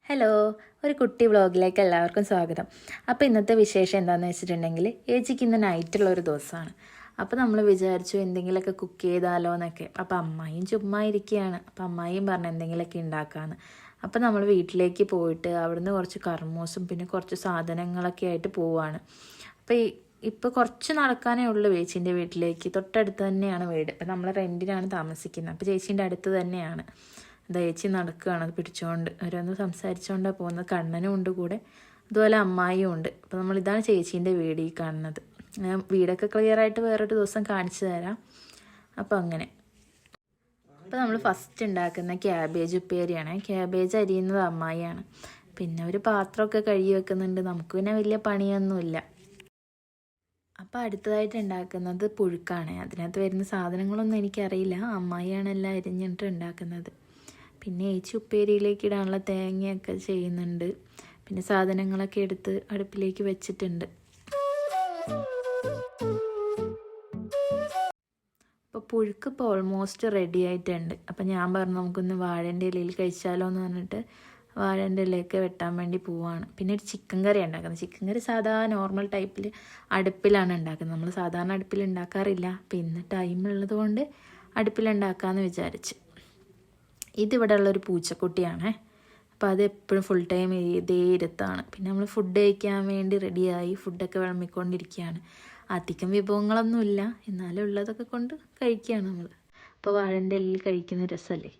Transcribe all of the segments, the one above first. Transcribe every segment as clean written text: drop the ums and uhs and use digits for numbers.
Hello, ഒരു കുട്ടി വ്ളോഗിലേക്ക് എല്ലാവർക്കും സ്വാഗതം. അപ്പോൾ ഇന്നത്തെ വിശേഷം എന്താണെന്ന് വെച്ചിട്ടുണ്ടെങ്കിൽ ഏച്ചിക്ക് ഇന്ന് നൈറ്റുള്ള ഒരു ദിവസമാണ്. അപ്പോൾ നമ്മൾ വിചാരിച്ചു എന്തെങ്കിലുമൊക്കെ കുക്ക് ചെയ്താലോ എന്നൊക്കെ. അപ്പോൾ അമ്മായിയും ചുമ്മാ ഇരിക്കുകയാണ്. അപ്പോൾ അമ്മായിയും പറഞ്ഞു എന്തെങ്കിലുമൊക്കെ ഉണ്ടാക്കാമെന്ന്. അപ്പോൾ നമ്മൾ വീട്ടിലേക്ക് പോയിട്ട് അവിടുന്ന് കുറച്ച് കർമൂസും പിന്നെ കുറച്ച് സാധനങ്ങളൊക്കെ ആയിട്ട് പോവുകയാണ്. അപ്പോൾ ഇപ്പോൾ കുറച്ച് നടക്കാനേ ഉള്ളൂ ചേച്ചീൻ്റെ വീട്ടിലേക്ക്. തൊട്ടടുത്ത് തന്നെയാണ് വീട്. അപ്പോൾ നമ്മൾ റെൻറ്റിനാണ് താമസിക്കുന്നത്. അപ്പോൾ ചേച്ചീൻ്റെ അടുത്ത് തന്നെയാണ്. ചേച്ചി നടക്കുകയാണ് അത് പിടിച്ചുകൊണ്ട് ഓരോന്ന് സംസാരിച്ചുകൊണ്ടാണ് പോകുന്നത്. കണ്ണനും ഉണ്ട് കൂടെ, അതുപോലെ അമ്മായിയും ഉണ്ട്. അപ്പോൾ നമ്മളിതാണ് ചേച്ചീൻ്റെ വീട് ഈ കാണുന്നത്. വീടൊക്കെ ക്ലിയറായിട്ട് വേറൊരു ദിവസം കാണിച്ചു തരാം. അപ്പോൾ അങ്ങനെ അപ്പോൾ നമ്മൾ ഫസ്റ്റ് ഉണ്ടാക്കുന്ന ക്യാബേജ് ഉപ്പേരിയാണ്. ക്യാബേജ് അരിയുന്നത് അമ്മായിയാണ്. പിന്നെ ഒരു പാത്രമൊക്കെ കഴുകി വെക്കുന്നുണ്ട്. നമുക്ക് പിന്നെ വലിയ പണിയൊന്നുമില്ല. അപ്പോൾ അടുത്തതായിട്ട് ഉണ്ടാക്കുന്നത് പുഴുക്കാണ്. അതിനകത്ത് വരുന്ന സാധനങ്ങളൊന്നും എനിക്കറിയില്ല. അമ്മായിയാണ് എല്ലാം അരിഞ്ഞിട്ട് ഉണ്ടാക്കുന്നത്. പിന്നെ ഏച്ചി ഉപ്പേരിയിലേക്ക് ഇടാനുള്ള തേങ്ങയൊക്കെ ചെയ്യുന്നുണ്ട്. പിന്നെ സാധനങ്ങളൊക്കെ എടുത്ത് അടുപ്പിലേക്ക് വെച്ചിട്ടുണ്ട്. അപ്പോൾ പുഴുക്ക് ഇപ്പോൾ ഓൾമോസ്റ്റ് റെഡി ആയിട്ടുണ്ട്. അപ്പോൾ ഞാൻ പറഞ്ഞു നമുക്കൊന്ന് വാഴൻ്റെ ഇലയിൽ കഴിച്ചാലോ എന്ന് പറഞ്ഞിട്ട് വാഴൻ്റെ ഇലയൊക്കെ വെട്ടാൻ വേണ്ടി പോവാണ്. പിന്നെ ഒരു ചിക്കൻ കറി ഉണ്ടാക്കുന്നത്. ചിക്കൻ കറി സാധാ നോർമൽ ടൈപ്പിൽ അടുപ്പിലാണ് ഉണ്ടാക്കുന്നത്. നമ്മൾ സാധാരണ അടുപ്പിൽ ഉണ്ടാക്കാറില്ല. പിന്നെ ടൈമുള്ളത് കൊണ്ട് അടുപ്പിലുണ്ടാക്കാമെന്ന് വിചാരിച്ച്. ഇതിവിടെ ഉള്ളൊരു പൂച്ചക്കുട്ടിയാണേ. അപ്പോൾ അത് എപ്പോഴും ഫുൾ ടൈം ഇതേ ഇരുത്താണ്. പിന്നെ നമ്മൾ ഫുഡ് കഴിക്കാൻ വേണ്ടി റെഡിയായി ഫുഡൊക്കെ വിളമ്പിക്കൊണ്ടിരിക്കുകയാണ്. അധികം വിഭവങ്ങളൊന്നുമില്ല, എന്നാലും ഉള്ളതൊക്കെ കൊണ്ട് കഴിക്കുകയാണ് നമ്മൾ. അപ്പോൾ വാഴൻ്റെ ഇലയിൽ കഴിക്കുന്ന രസമല്ലേ.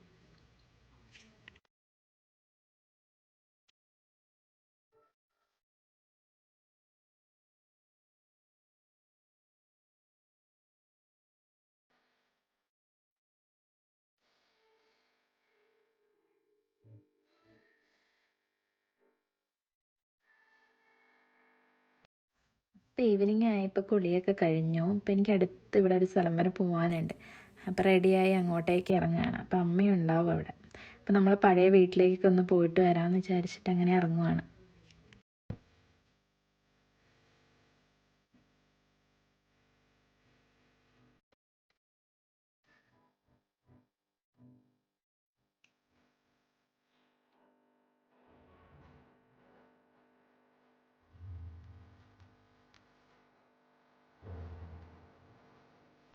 ഇപ്പോൾ ഈവനിങ് ആയപ്പോൾ കുളിയൊക്കെ കഴിഞ്ഞു. അപ്പോൾ എനിക്ക് അടുത്ത് ഇവിടെ ഒരു സ്ഥലം വരെ പോകാനുണ്ട്. അപ്പോൾ റെഡിയായി അങ്ങോട്ടേക്ക് ഇറങ്ങുകയാണ്. അപ്പോൾ അമ്മയും ഉണ്ടാവും അവിടെ. അപ്പോൾ നമ്മൾ പഴയ വീട്ടിലേക്കൊക്കെ ഒന്ന് പോയിട്ട് വരാമെന്ന് വിചാരിച്ചിട്ട് അങ്ങനെ ഇറങ്ങുവാണ്.